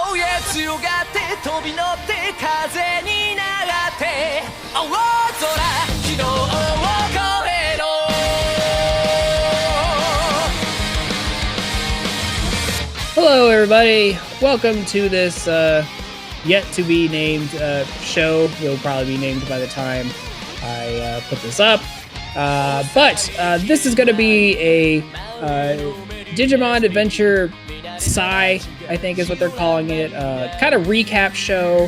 燃え強がって飛び乗って風に流って青空昨日を越えろ Hello, everybody. Welcome to this yet to be named show. Will probably be named by the time I put this up. But this is going to be a Digimon Adventure Psi, I think is what they're calling it. Kind of recap show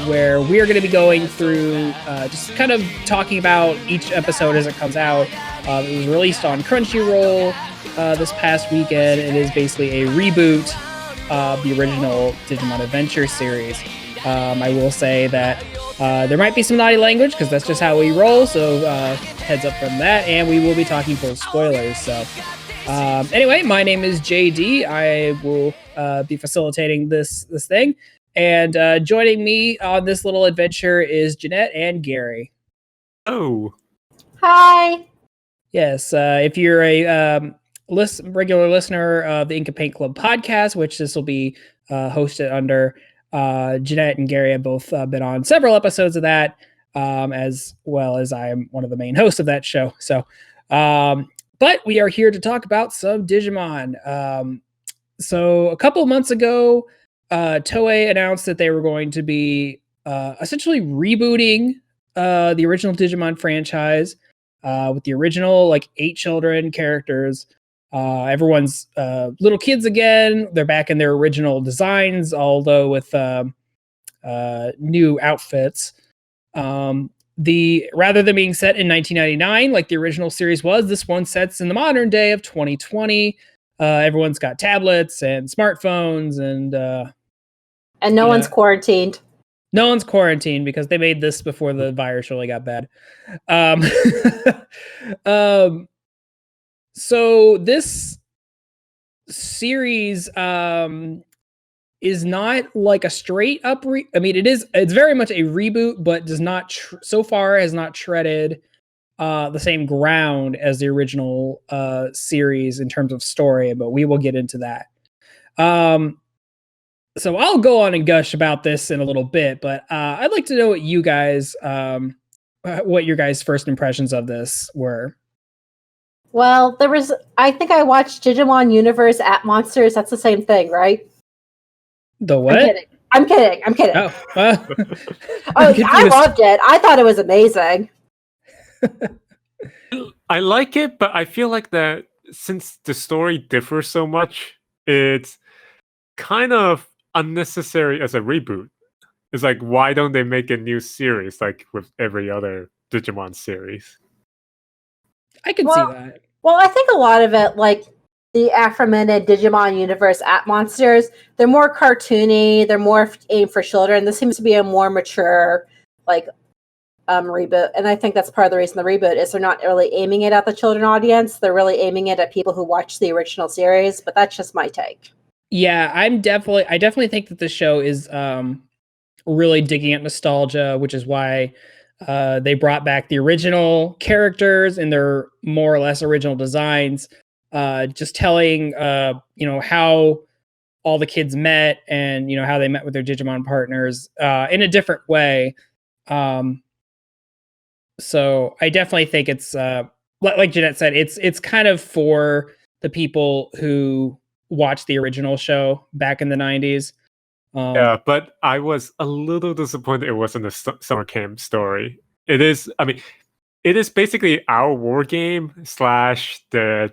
where we are going to be going through just kind of talking about each episode as it comes out. It was released on Crunchyroll this past weekend. It is basically a reboot of the original Digimon Adventure series. I will say that there might be some naughty language because that's just how we roll, so heads up from that, and we will be talking full spoilers. So anyway, my name is JD. I will be facilitating this thing, and joining me on this little adventure is Janette and Gary. Oh. Hi. Yes, if you're a regular listener of the Ink and Paint Club podcast, which this will be hosted under, Janette and Gary have both been on several episodes of that, as well as I am one of the main hosts of that show. So, but we are here to talk about some Digimon. So a couple of months ago, Toei announced that they were going to be essentially rebooting the original Digimon franchise with the original 8 children characters. Everyone's little kids again. They're back in their original designs, although with new outfits. Rather than being set in 1999 like the original series was, this one sets in the modern day of 2020. Everyone's got tablets and smartphones, and no one's quarantined. No one's quarantined because they made this before the virus really got bad. So this series is not like a straight up it's very much a reboot, but does not so far has not treaded the same ground as the original series in terms of story, but we will get into that. So I'll go on and gush about this in a little bit, but I'd like to know what you guys what your guys' first impressions of this were. Well, I think I watched Digimon Universe at Monsters. That's the same thing, right? The what? I'm kidding. Oh, I loved it. I thought it was amazing. I like it, but I feel like that since the story differs so much, it's kind of unnecessary as a reboot. It's like, why don't they make a new series like with every other Digimon series? I can see that. Well, I think a lot of it, like the aforementioned Digimon Universe at Monsters, they're more cartoony, they're more aimed for children. This seems to be a more mature, reboot. And I think that's part of the reason the reboot is they're not really aiming it at the children audience. They're really aiming it at people who watched the original series, but that's just my take. Yeah, I definitely think that the show is really digging at nostalgia, which is why they brought back the original characters in their more or less original designs, just telling how all the kids met and how they met with their Digimon partners in a different way. So I definitely think it's like Janette said, it's kind of for the people who watched the original show back in the 90s. Yeah, but I was a little disappointed it wasn't a summer camp story. It is basically our war game / the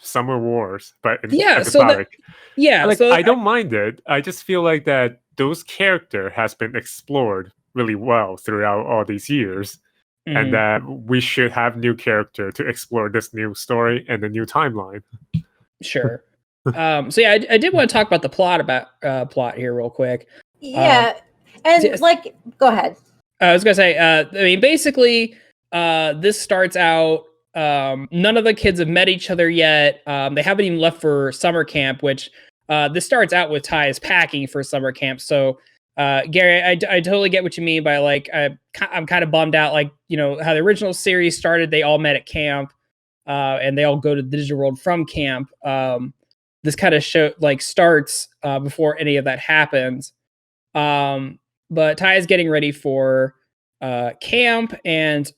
Summer Wars, but episodic. I don't mind it. I just feel like that those character has been explored really well throughout all these years, and that we should have new character to explore this new story and the new timeline. Sure. So yeah, I did want to talk about the plot here real quick. Yeah, go ahead. I was gonna say, basically, this starts out. None of the kids have met each other yet. They haven't even left for summer camp, which this starts out with Ty is packing for summer camp. So, Gary, I totally get what you mean by I'm kind of bummed out. How the original series started, they all met at camp, and they all go to the Digital World from camp. this kind of show like starts before any of that happens. But Ty is getting ready for camp, and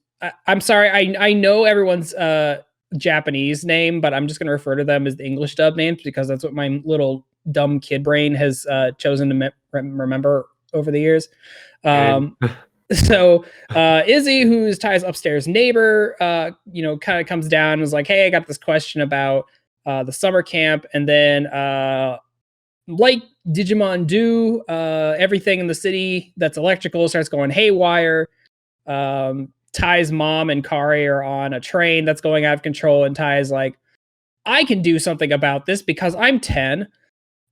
I'm sorry, I know everyone's Japanese name, but I'm just going to refer to them as the English dub names because that's what my little dumb kid brain has chosen to remember over the years. So Izzy, who's Ty's upstairs neighbor, kind of comes down and is like, hey, I got this question about the summer camp. And then like Digimon do, everything in the city that's electrical starts going haywire. Ty's mom and Kari are on a train that's going out of control, and Ty is like, I can do something about this because I'm 10.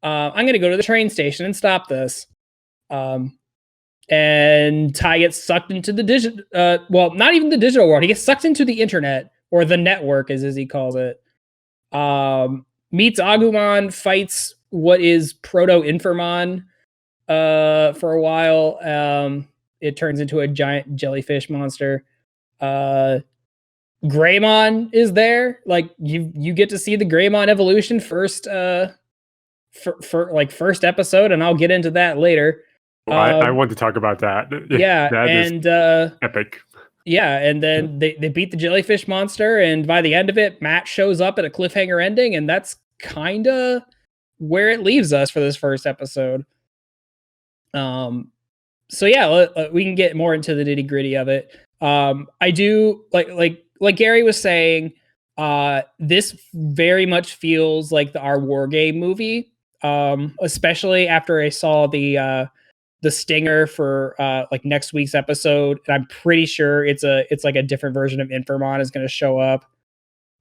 I'm going to go to the train station and stop this. And Ty gets sucked into the not even the digital world. He gets sucked into the internet, or the network, as he calls it. Meets Agumon, fights what is Proto-Informon for a while. It turns into a giant jellyfish monster. Greymon is there. Like you get to see the Greymon evolution first first episode, and I'll get into that later. I want to talk about that. Yeah, that and is epic. Yeah, and then they beat the jellyfish monster, and by the end of it, Matt shows up at a cliffhanger ending, and that's kind of where it leaves us for this first episode. So yeah, we can get more into the nitty gritty of it. I do like Gary was saying, this very much feels like our war game movie. Especially after I saw the stinger for like next week's episode, and I'm pretty sure it's like a different version of Informon is going to show up.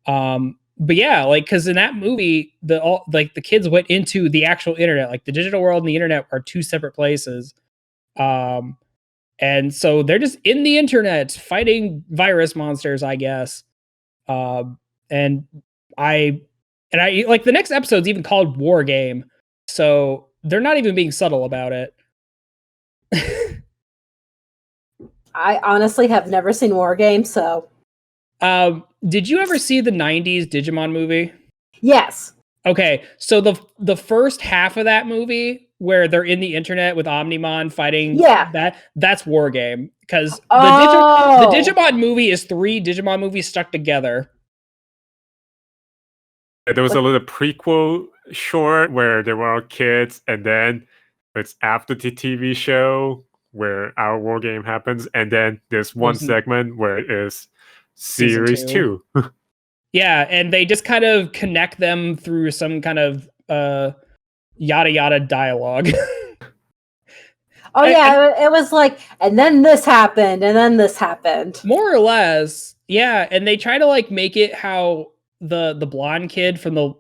But yeah, like because in that movie, the kids went into the actual internet. Like the digital world and the internet are two separate places. And so they're just in the internet fighting virus monsters, I guess. And I like the next episode's even called War Game, so they're not even being subtle about it. I honestly have never seen War Game, so. Did you ever see the 90s Digimon movie? Yes. Okay, so the first half of that movie where they're in the internet with Omnimon fighting, that's War Game, because the Digimon movie is 3 Digimon movies stuck together. There was a little prequel short where they were all kids, and then it's after the TV show where our war game happens, and then there's one segment where it is series 2. Yeah, and they just kind of connect them through some kind of yada yada dialogue. It was like, and then this happened, and then this happened. More or less, yeah. And they try to like make it how the blonde kid from the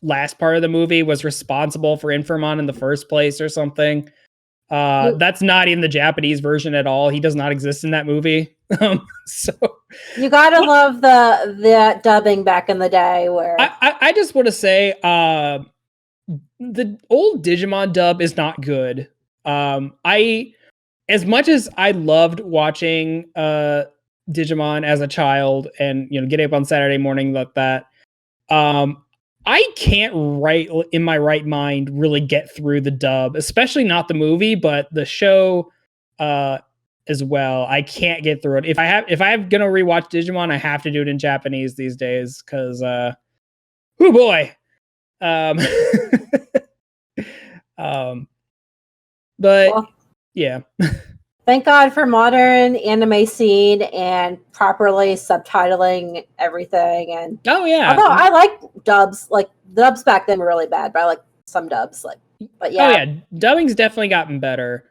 last part of the movie was responsible for Informon in the first place or something. That's not in the Japanese version at all. He does not exist in that movie. So you gotta love the dubbing back in the day where I just want to say the old Digimon dub is not good. As much as I loved watching Digimon as a child and getting up on Saturday morning like that, I can't in my right mind really get through the dub, especially not the movie, but the show as well. I can't get through it. If I'm gonna rewatch Digimon, I have to do it in Japanese these days because oh boy. But yeah. Thank God for modern anime scene and properly subtitling everything. And oh yeah, although I like dubs, like dubs back then were really bad, but I like some dubs. But yeah, oh yeah, dubbing's definitely gotten better.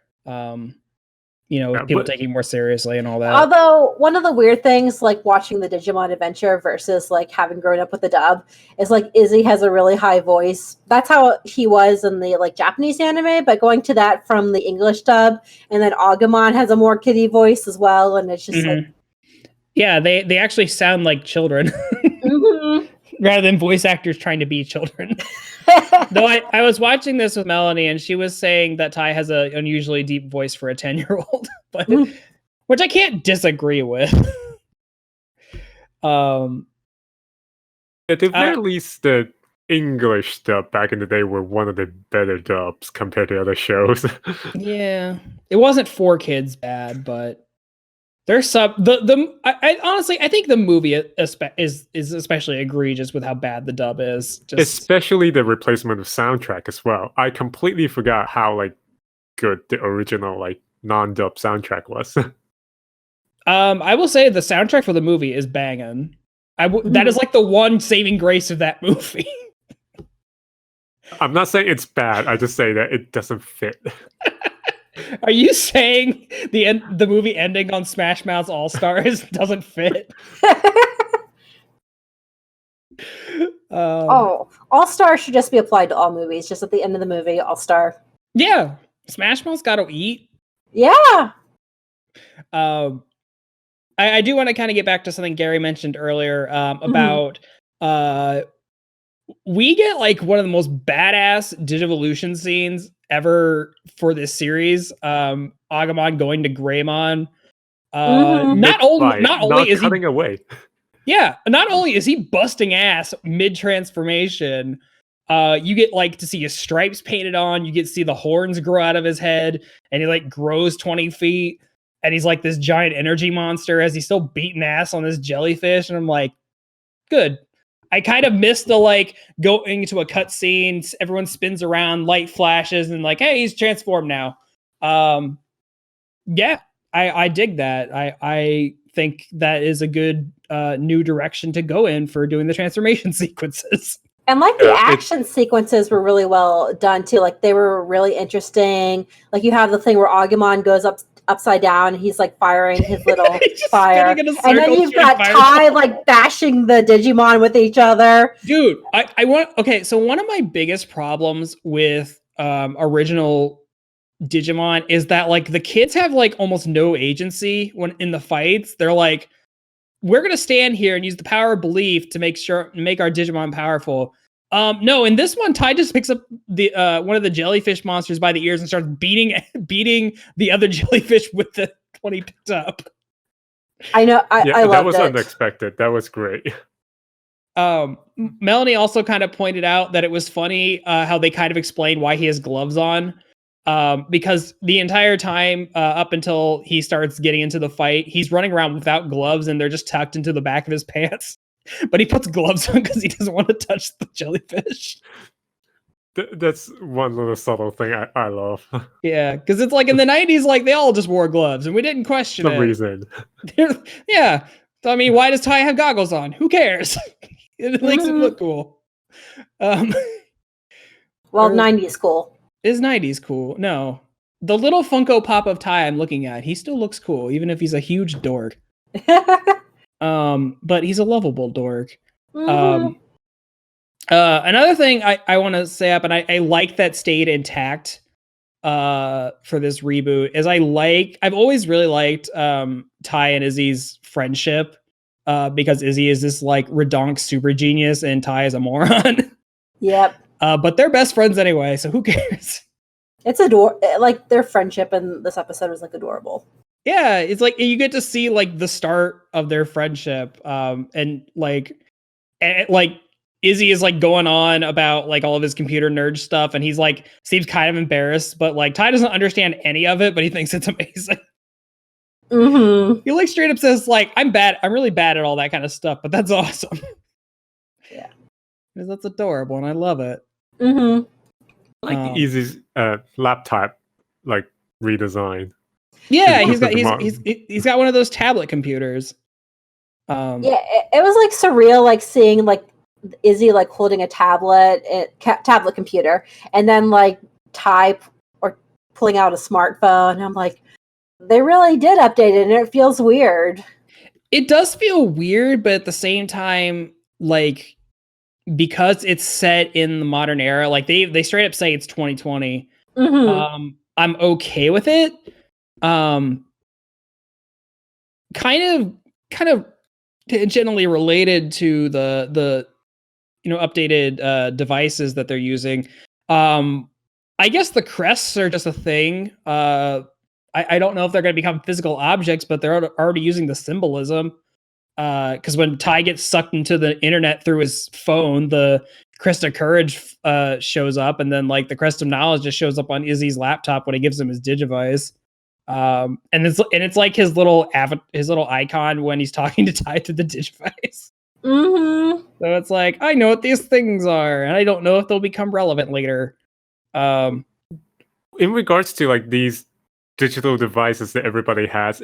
People taking more seriously and all that. Although one of the weird things, like watching the Digimon Adventure versus like having grown up with the dub, is like Izzy has a really high voice. That's how he was in the like Japanese anime, but going to that from the English dub, and then Agumon has a more kiddie voice as well, and it's just like, yeah, they actually sound like children. Rather than voice actors trying to be children. Though I was watching this with Melanie, and she was saying that Ty has an unusually deep voice for a 10-year-old, but which I can't disagree with. At the very least, the English dub back in the day were one of the better dubs compared to other shows. Yeah, it wasn't for kids bad, but there's some I honestly I think the movie is especially egregious with how bad the dub is. Just Especially the replacement of soundtrack as well. I completely forgot how like good the original like non-dub soundtrack was. I will say the soundtrack for the movie is banging. That is like the one saving grace of that movie. I'm not saying it's bad. I just say that it doesn't fit. Are you saying the movie ending on Smash Mouth's All Stars doesn't fit? All Star should just be applied to all movies. Just at the end of the movie, All Star. Yeah, Smash Mouth's got to eat. Yeah. I do want to kind of get back to something Gary mentioned earlier about we get like one of the most badass Digivolution scenes ever for this series. Agumon going to Greymon. Not only is he cutting away. Yeah, not only is he busting ass mid transformation, you get like to see his stripes painted on. You get to see the horns grow out of his head, and he like grows 20 feet, and he's like this giant energy monster as he's still beating ass on this jellyfish. And I'm like, good. I kind of missed the like going to a cutscene, everyone spins around, light flashes, and like, hey, he's transformed now. Yeah, I dig that. I think that is a good new direction to go in for doing the transformation sequences. And like the action sequences were really well done too. Like they were really interesting. Like you have the thing where Agumon goes upside down and he's like firing his little fire. And then you've got Tai like bashing the Digimon with each other. Dude, so one of my biggest problems with original Digimon is that like the kids have like almost no agency when in the fights. They're like, we're gonna stand here and use the power of belief to make our Digimon powerful. No, in this one, Tai just picks up the one of the jellyfish monsters by the ears and starts beating the other jellyfish with the one he picked up. I know. I loved that was it. unexpected. That was great. Melanie also kind of pointed out that it was funny how they kind of explained why he has gloves on. Because the entire time up until he starts getting into the fight, he's running around without gloves and they're just tucked into the back of his pants. But he puts gloves on because he doesn't want to touch the jellyfish. That's one little subtle thing I love. Yeah, because it's like in the 90s, like they all just wore gloves and we didn't question Some reason. Yeah. So, I mean, why does Tai have goggles on? Who cares? It makes him look cool. Well, 90s cool. Is 90s cool? No. The little Funko Pop of Tai I'm looking at, he still looks cool, even if he's a huge dork. But he's a lovable dork. Another thing I want to say up, and I like that stayed intact for this reboot, is I've always really liked Tai and Izzy's friendship because Izzy is this like redonk super genius and Tai is a moron. Yep. But they're best friends anyway, so who cares? It's adorable. Like their friendship in this episode was like adorable. Yeah, it's like you get to see like the start of their friendship, and Izzy is like going on about like all of his computer nerd stuff, and he's like seems kind of embarrassed, but like Tai doesn't understand any of it, but he thinks it's amazing. He like straight up says like, I'm really bad at all that kind of stuff, but that's awesome. Yeah, because that's adorable, and I love it. I like Izzy's laptop like redesign. Yeah, he's got one of those tablet computers. Yeah, it was like surreal, like seeing like Izzy like holding a tablet computer, and then like Tai or pulling out a smartphone. And I'm like, they really did update it, and it feels weird. It does feel weird, but at the same time, like because it's set in the modern era, like they straight up say it's 2020. I'm okay with it. Kind of tangentially related to the updated devices that they're using. I guess the crests are just a thing. I don't know if they're going to become physical objects, but they're already using the symbolism. Because when Tai gets sucked into the internet through his phone, the Crest of Courage shows up, and then like the Crest of Knowledge just shows up on Izzy's laptop when he gives him his Digivice. And it's like his little icon when he's talking to Tai to the Digivice. Mm-hmm. So it's like, I know what these things are, and I don't know if they'll become relevant later. In regards to like these digital devices that everybody has,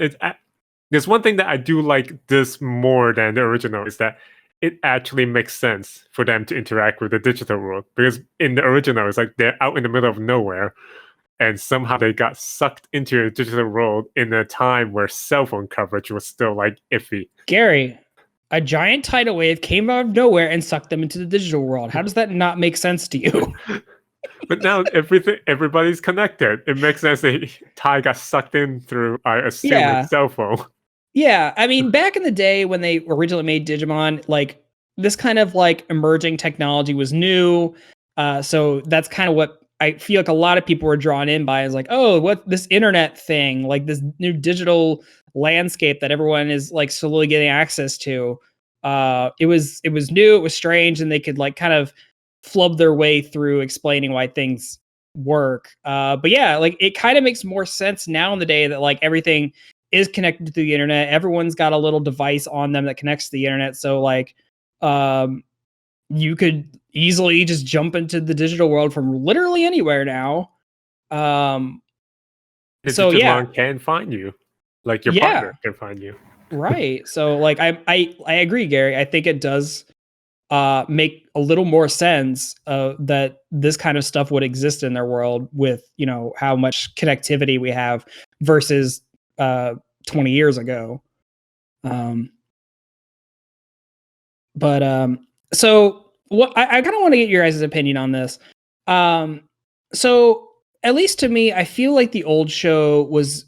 there's one thing that I do like this more than the original is that it actually makes sense for them to interact with the digital world, because in the original it's like they're out in the middle of nowhere and somehow they got sucked into a digital world in a time where cell phone coverage was still like iffy. Gary, a giant tidal wave came out of nowhere and sucked them into the digital world. How does that not make sense to you? But now everybody's connected. It makes sense that Tai got sucked in through, I assume, Yeah. a cell phone. Yeah, I mean, back in the day when they originally made Digimon, like this kind of like emerging technology was new. So that's kind of what I feel like a lot of people were drawn in by, is like, oh, what this internet thing, like this new digital landscape that everyone is like slowly getting access to. It was new, it was strange, and they could like kind of flub their way through explaining why things work. But yeah, like it kind of makes more sense now in the day that like everything is connected to the internet. Everyone's got a little device on them that connects to the internet. So like, you could easily just jump into the digital world from literally anywhere now. The So Digimon yeah, can find you, like your Yeah. partner can find you. right. So like, I agree, Gary. I think it does make a little more sense that this kind of stuff would exist in their world with, you know, how much connectivity we have versus 20 years ago. So what I kind of want to get your guys' opinion on this. So at least to me, I feel like the old show was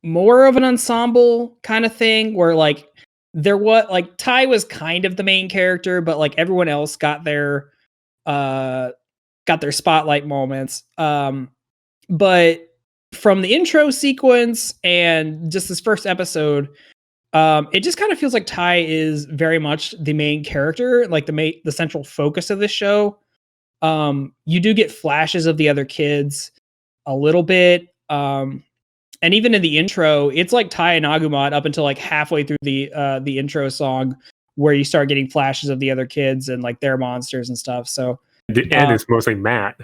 more of an ensemble kind of thing, where like there was like Tai was kind of the main character, but like everyone else got their spotlight moments. But from the intro sequence and just this first episode, it just kind of feels like Tai is very much the main character, like the central focus of this show. You do get flashes of the other kids a little bit. And even in the intro, it's like Tai and Agumon up until like halfway through the intro song, where you start getting flashes of the other kids and like their monsters and stuff. So The end is mostly Matt.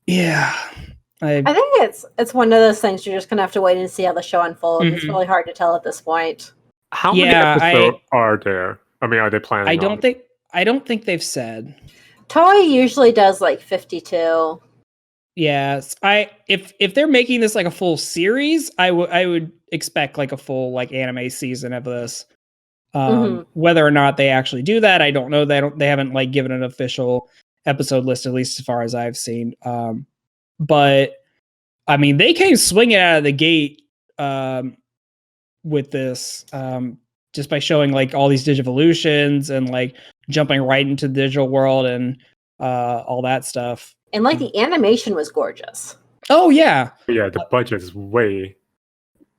yeah, I think it's one of those things you're just gonna have to wait and see how the show unfolds. It's Mhm. really hard to tell at this point. How many Yeah, episodes are there? I mean, are they planning I on? don't think they've said. Toei usually does like 52. Yes, if they're making this like a full series, I would expect like a full like anime season of this. Mhm. Whether or not they actually do that, I don't know. They haven't like given an official episode list, at least as far as I've seen. But I mean, they came swinging out of the gate with this, just by showing like all these Digivolutions and like jumping right into the digital world and all that stuff. And like the animation was gorgeous. Oh yeah, Yeah, the budget is way.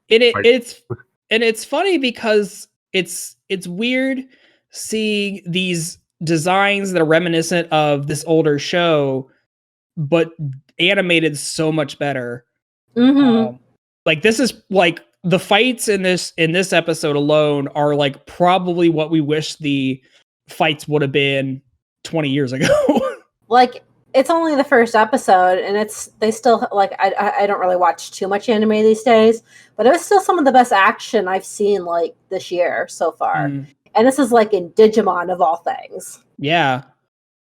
it's funny because it's weird seeing these designs that are reminiscent of this older show, but animated so much better. Mm-hmm. Like this is like the fights in this episode alone are like probably what we wish the fights would have been 20 years ago. Like it's only the first episode, and they still like I don't really watch too much anime these days, but it was still some of the best action I've seen like this year so far. And this is like in Digimon of all things. Yeah.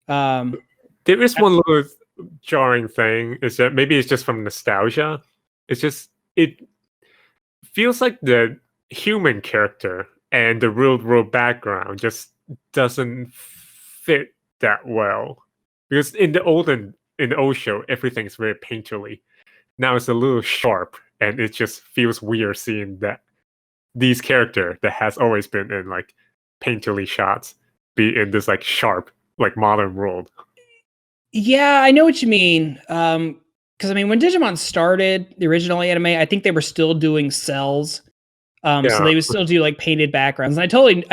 There is one little jarring thing, is that maybe it's just from nostalgia. It's just it feels like the human character and the real world background just doesn't fit that well. Because in the old show, everything's very painterly. Now it's a little sharp, and it just feels weird seeing that these character that has always been in like painterly shots be in this like sharp, like modern world. Yeah, I know what you mean. Because I mean, when Digimon started the original anime, I think they were still doing cells. So they would still do like painted backgrounds. And I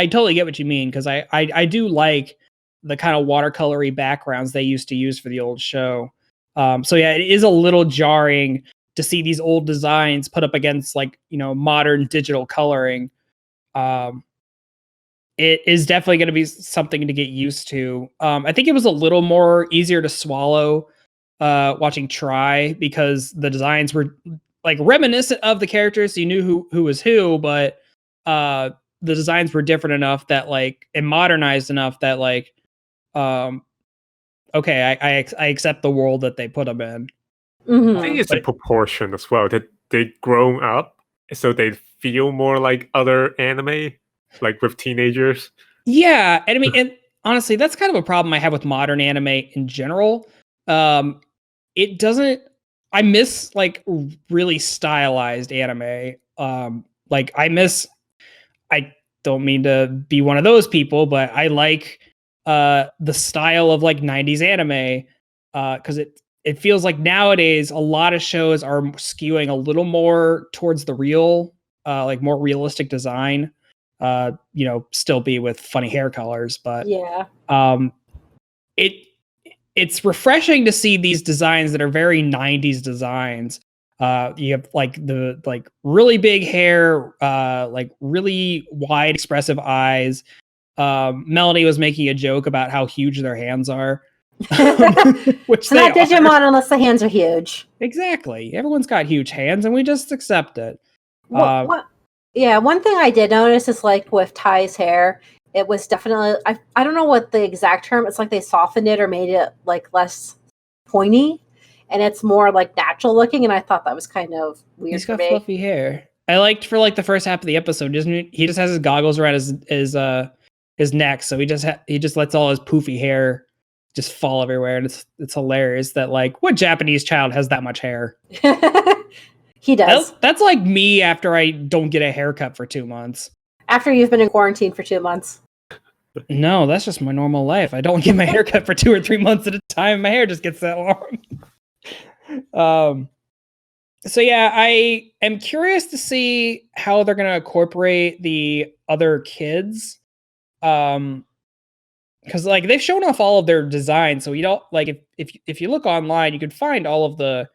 totally get what you mean, because I do like the kind of watercolory backgrounds they used to use for the old show. So yeah, it is a little jarring to see these old designs put up against like, modern digital coloring. It is definitely going to be something to get used to. I think it was a little more easier to swallow watching Try, because the designs were like reminiscent of the characters, so you knew who was who, but the designs were different enough that like, and modernized enough that like, okay, I accept the world that they put them in. I think it's But a proportion as well that they've grown up, so they feel more like other anime, like with teenagers. yeah, and I mean, and honestly, that's kind of a problem I have with modern anime in general. It doesn't. I miss like really stylized anime. Like I don't mean to be one of those people, but I like the style of like 90s anime, because it feels like nowadays a lot of shows are skewing a little more towards the real, like more realistic design. Still be with funny hair colors, but Yeah. it it's refreshing to see these designs that are very 90s designs. You have like the like really big hair, like really wide expressive eyes. Melanie was making a joke about how huge their hands are. Which It's not they are. Digimon unless the hands are huge. Exactly. Everyone's got huge hands and we just accept it. One thing I did notice is like with Ty's hair, it was definitely I don't know what the exact term. It's like they softened it or made it like less pointy, and it's more like natural looking. And I thought that was kind of weird. He's for got me. fluffy hair. I liked for like the first half of the episode, doesn't he just has his goggles around his neck, so he just lets all his poofy hair just fall everywhere, and it's hilarious that like, what Japanese child has that much hair? He does. That's like me after I don't get a haircut for 2 months. After you've been in quarantine for 2 months. No, that's just my normal life. I don't get my haircut for 2 or 3 months at a time. My hair just gets that long. So yeah, I am curious to see how they're going to incorporate the other kids. Because like they've shown off all of their designs, so you don't like if you look online, you can find all of the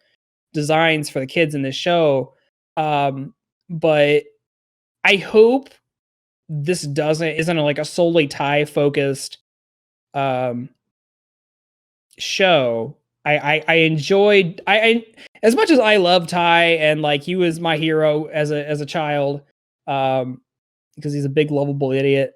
designs for the kids in this show. But I hope this isn't like a solely Thai focused show. I enjoyed I as much as I love Ty, and like he was my hero as a child, because he's a big lovable idiot.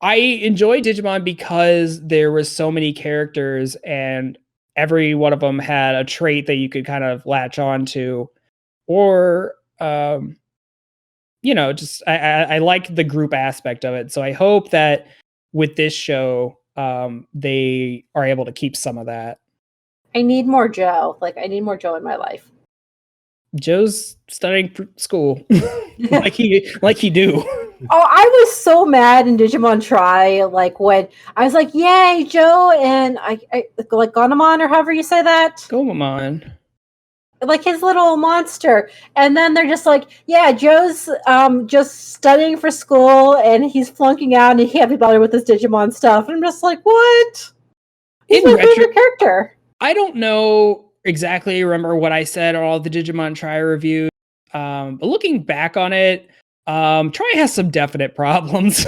I enjoyed Digimon because there was so many characters and every one of them had a trait that you could kind of latch on to, or just I like the group aspect of it. So I hope that with this show, they are able to keep some of that. I need more Joe. Like I need more Joe in my life. Joe's studying school, like he do. Oh, I was so mad in Digimon Try, like when I was like, "Yay, Joe!" and I like Gonomon or however you say that. Gomamon. Like his little monster, and then they're just like, "Yeah, Joe's just studying for school, and he's flunking out, and he can't be bothered with his Digimon stuff." And I'm just like, "What?" He's my favorite character. I don't know exactly remember what I said on all the Digimon Try reviews, but looking back on it, Try has some definite problems.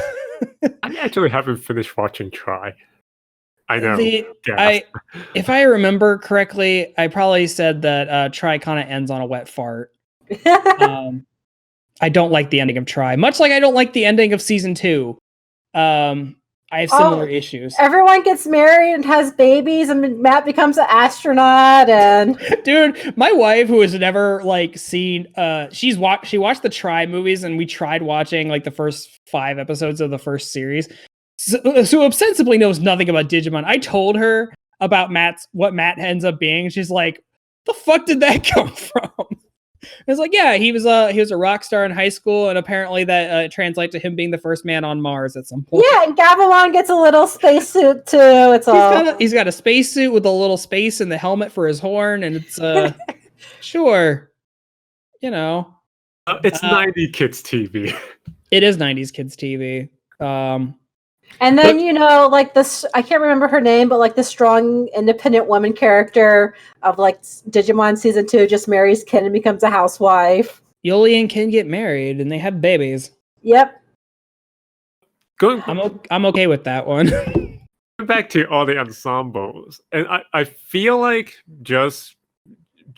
I actually haven't finished watching Try. I know. If I remember correctly, I probably said that Try kind of ends on a wet fart. I don't like the ending of Try, much like I don't like the ending of season 2. I have similar issues. Everyone gets married and has babies, and Matt becomes an astronaut. And dude, my wife, who has never like seen, she watched the Try movies, and we tried watching like the first 5 episodes of the first series. So ostensibly knows nothing about Digimon. I told her about what Matt ends up being. She's like, "The fuck did that come from?" I was like, "Yeah, he was a rock star in high school, and apparently that translates to him being the first man on Mars at some point." Yeah, and Gabumon gets a little spacesuit too. He's got a spacesuit with a little space in the helmet for his horn, and it's sure, it's 90s kids TV. It is 90s kids TV. And then, like this, I can't remember her name, but like the strong, independent woman character of like Digimon Season 2 just marries Ken and becomes a housewife. Yoli and Ken get married and they have babies. Yep. Going I'm okay with that one. back to all the ensembles, and I feel like just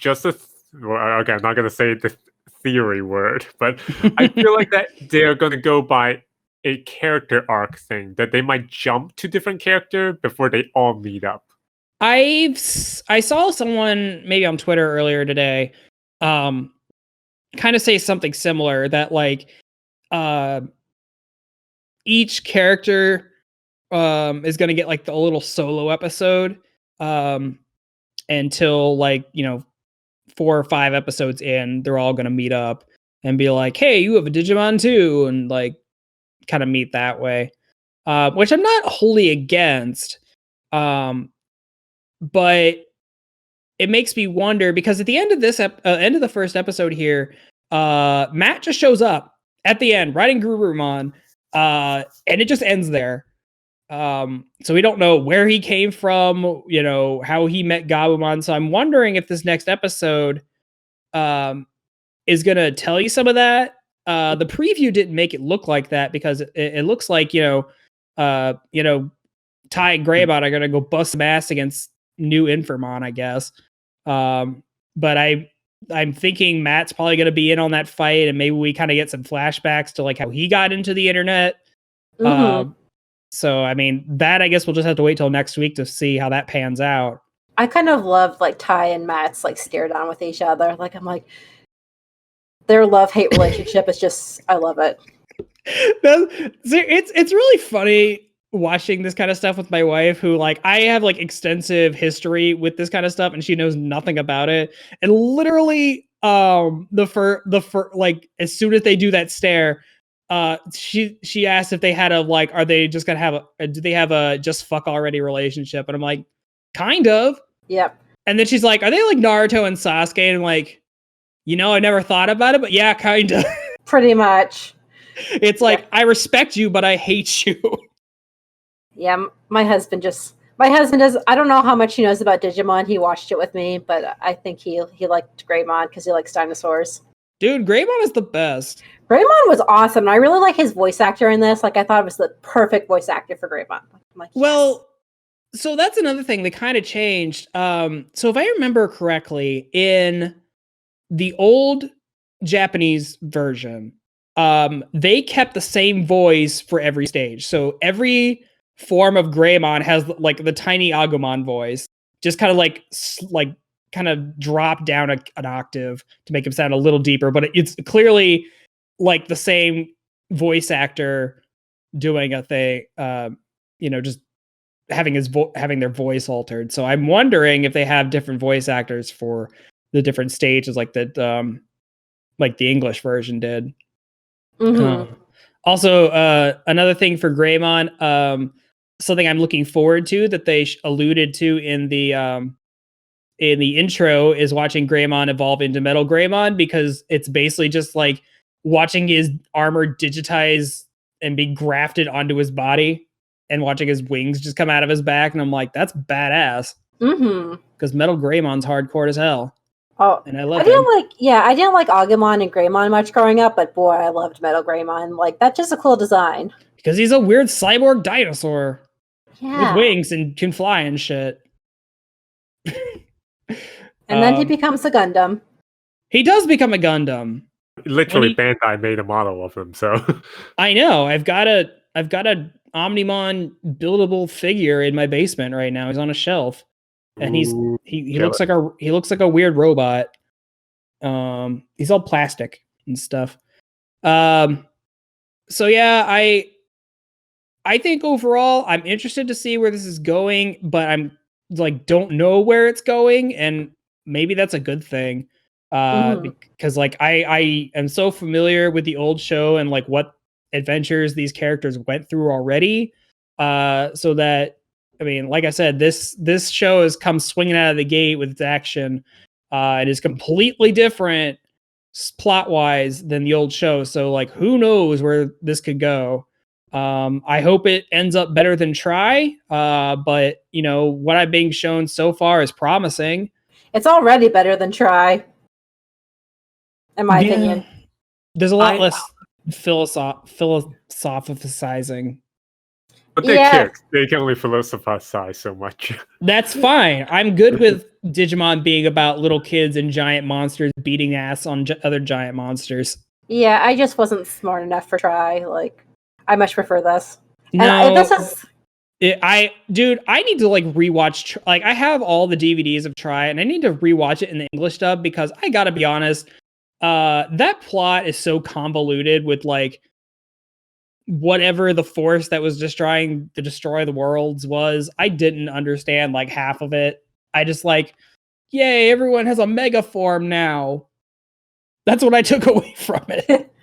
well, okay, I'm not gonna say the theory word, but I feel like that they're gonna go by a character arc thing, that they might jump to different character before they all meet up. I saw someone maybe on Twitter earlier today, kind of say something similar, that like each character is going to get like a little solo episode until like 4 or 5 episodes in, they're all going to meet up and be like, hey, you have a Digimon too, and like kind of meet that way, which I'm not wholly against, but it makes me wonder, because at the end of this end of the first episode here, Matt just shows up at the end riding Gururumon, and it just ends there. So we don't know where he came from, how he met Gabumon. So I'm wondering if this next episode is gonna tell you some of that. The preview didn't make it look like that, because it looks like Ty and Greybot are gonna go bust some ass against new Infamon, I guess. But I'm thinking Matt's probably gonna be in on that fight, and maybe we kind of get some flashbacks to like how he got into the internet. Mm-hmm. So I mean, that I guess we'll just have to wait till next week to see how that pans out. I kind of love like Ty and Matt's like stare down with each other. Like I'm like, their love-hate relationship is just, I love it. It's really funny watching this kind of stuff with my wife, who like I have like extensive history with this kind of stuff and she knows nothing about it. And literally like as soon as they do that stare, she asked if they had a like, are they just gonna have do they have a just fuck already relationship? And I'm like, kind of. Yep. And then she's like, are they like Naruto and Sasuke? And I'm like, I never thought about it, but yeah, kind of. Pretty much. It's like, I respect you, but I hate you. Yeah, my husband does. I don't know how much he knows about Digimon. He watched it with me, but I think he liked Greymon because he likes dinosaurs. Dude, Greymon is the best. Greymon was awesome, and I really like his voice actor in this. Like, I thought it was the perfect voice actor for Greymon. I'm like, yes. Well, so that's another thing they kind of changed. So if I remember correctly, in the old Japanese version, they kept the same voice for every stage. So every form of Greymon has like the tiny Agumon voice, just kind of like kind of drop down an octave to make him sound a little deeper, but it's clearly like the same voice actor doing a thing, just having their voice altered. So I'm wondering if they have different voice actors for the different stages, like that, like the English version did. Mm-hmm. Also, another thing for Greymon, something I'm looking forward to that they alluded to in the intro is watching Greymon evolve into Metal Greymon, because it's basically just like watching his armor digitize and be grafted onto his body, and watching his wings just come out of his back, and I'm like, that's badass. Mm-hmm. Because Metal Greymon's hardcore as hell. Oh, and I love I didn't like Agumon and Greymon much growing up, but boy, I loved Metal Greymon. Like, that's just a cool design. Because he's a weird cyborg dinosaur Yeah. with wings and can fly and shit. And then he becomes a Gundam. He does become a Gundam. Literally, Bandai made a model of him, so I know. I've got a Omnimon buildable figure in my basement right now. He's on a shelf, and he looks like a weird robot. He's all plastic and stuff. So yeah, I think overall I'm interested to see where this is going, but I'm like don't know where it's going, and maybe that's a good thing. Because like I am so familiar with the old show and like what adventures these characters went through already, so that, I mean, like I said, this show has come swinging out of the gate with its action, and is completely different plot wise than the old show. So like, who knows where this could go? I hope it ends up better than Try, but what I'm being shown so far is promising. It's already better than Try, in my opinion. There's a lot less philosophizing. But they're kids. They can only philosophize so much. That's fine. I'm good with Digimon being about little kids and giant monsters beating ass on other giant monsters. Yeah, I just wasn't smart enough for Try. Like, I much prefer this. No, and this is. I need to like rewatch. Like, I have all the DVDs of Try, and I need to rewatch it in the English dub because I gotta be honest, that plot is so convoluted with like whatever the force that was just trying to destroy the worlds was. I didn't understand like half of it. I just like, yay, everyone has a mega form now. That's what I took away from it.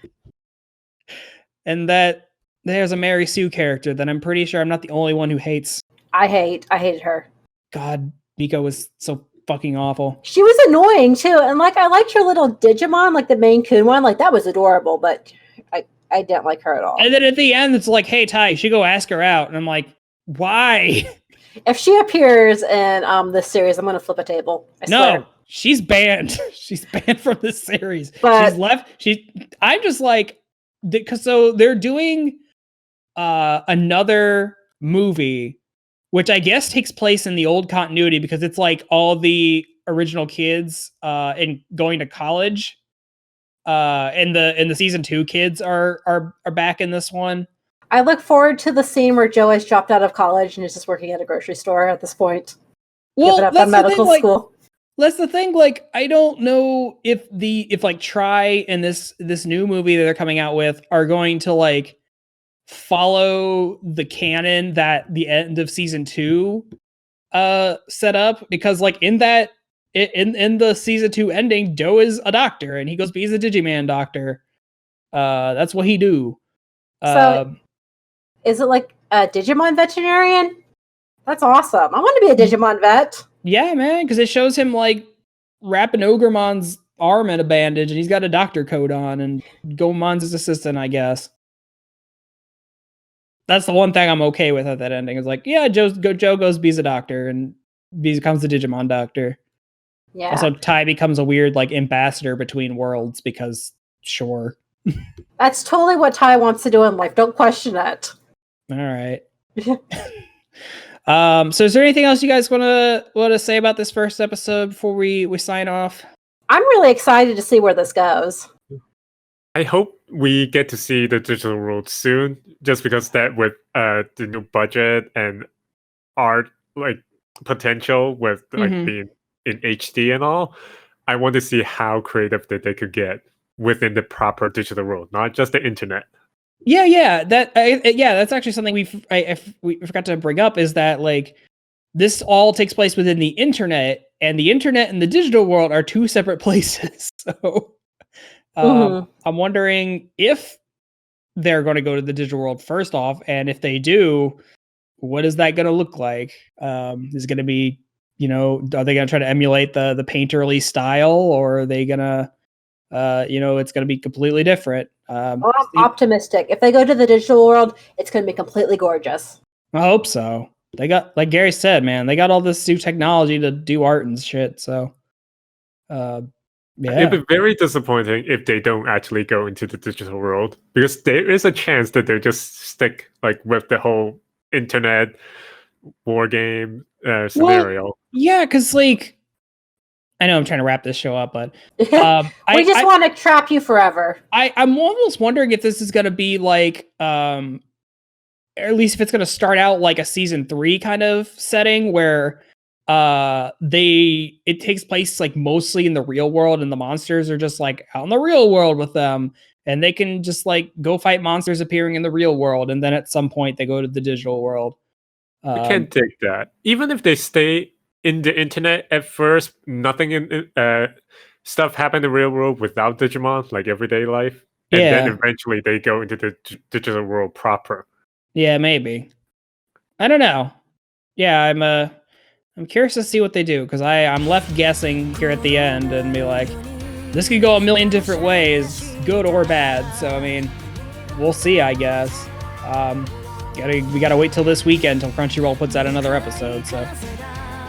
And that there's a Mary Sue character that I'm pretty sure I'm not the only one who hates. I hated her. God, Miko was so fucking awful. She was annoying too. And like, I liked her little Digimon, like the main Coon one. Like, that was adorable, but I didn't like her at all. And then at the end, it's like, hey, Ty, you should go ask her out. And I'm like, why? If she appears in this series, I'm going to flip a table. I swear. She's banned. She's banned from this series. But she's left. I'm just like, because so they're doing another movie, which I guess takes place in the old continuity because it's like all the original kids and going to college. And the season 2 kids are back in this one. I look forward to the scene where Joe has dropped out of college and is just working at a grocery store at this point. Well, giving up on medical school. That's the thing. Like, I don't know if like Try and this new movie that they're coming out with are going to like follow the canon that the end of season 2 set up, because like in the season 2 ending, Joe is a doctor and he goes he's a Digimon doctor. That's what he do. So is it like a Digimon veterinarian? That's awesome. I want to be a Digimon vet. Yeah, man, because it shows him like wrapping Ogremon's arm in a bandage and he's got a doctor coat on and Goemon's his assistant, I guess. That's the one thing I'm okay with at that ending. It's like, yeah, Joe goes be's a doctor and becomes a Digimon doctor. Yeah. Also, Ty becomes a weird like ambassador between worlds because sure. That's totally what Ty wants to do in life. Don't question it. All right. So is there anything else you guys want to say about this first episode before we sign off? I'm really excited to see where this goes. I hope we get to see the digital world soon, just because that with the new budget and art like potential with like being in HD and all, I want to see how creative that they could get within the proper digital world, not just the internet. Yeah, that's actually something we forgot to bring up, is that like this all takes place within the internet, and the internet and the digital world are two separate places. So I'm wondering if they're going to go to the digital world first off, and if they do, what is that going to look like? Is it going to be, are they going to try to emulate the painterly style, or are they going to it's going to be completely different? I'm optimistic. If they go to the digital world, it's going to be completely gorgeous. I hope so. They got, like Gary said, man, they got all this new technology to do art and shit. So, yeah. It'd be very disappointing if they don't actually go into the digital world, because there is a chance that they'll just stick like with the whole internet war game scenario. Well, yeah, because like, I know I'm trying to wrap this show up, but we just want to trap you forever. I'm almost wondering if this is going to be like, or at least if it's going to start out like a season 3 kind of setting where it takes place like mostly in the real world, and the monsters are just like out in the real world with them, and they can just like go fight monsters appearing in the real world, and then at some point they go to the digital world. I can't take that. Even if they stay in the internet at first, nothing in stuff happen in the real world without Digimon, like everyday life, and then eventually they go into the digital world proper. Yeah, maybe. I don't know. Yeah, I'm curious to see what they do, because I'm left guessing here at the end and be like, this could go a million different ways, good or bad. So I mean, we'll see, I guess. We gotta wait till this weekend till Crunchyroll puts out another episode. So,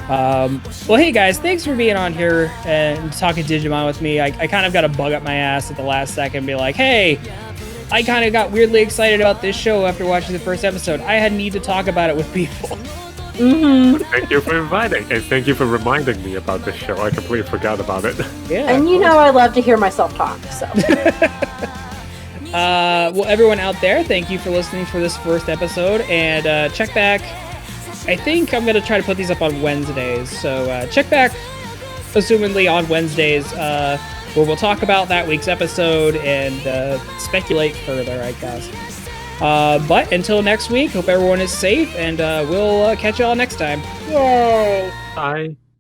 well, hey guys, thanks for being on here and talking Digimon with me. I kind of got a bug up my ass at the last second, and be like, hey, I kind of got weirdly excited about this show after watching the first episode. I had need to talk about it with people. Thank you for inviting, and thank you for reminding me about this show. I completely forgot about it. Yeah, And you know I love to hear myself talk, so. Well, everyone out there, thank you for listening for this first episode, and check back. I think I'm going to try to put these up on Wednesdays, so check back, assumedly on Wednesdays, where we'll talk about that week's episode and speculate further, I guess. But until next week, hope everyone is safe, and we'll catch y'all next time. Yay! Bye.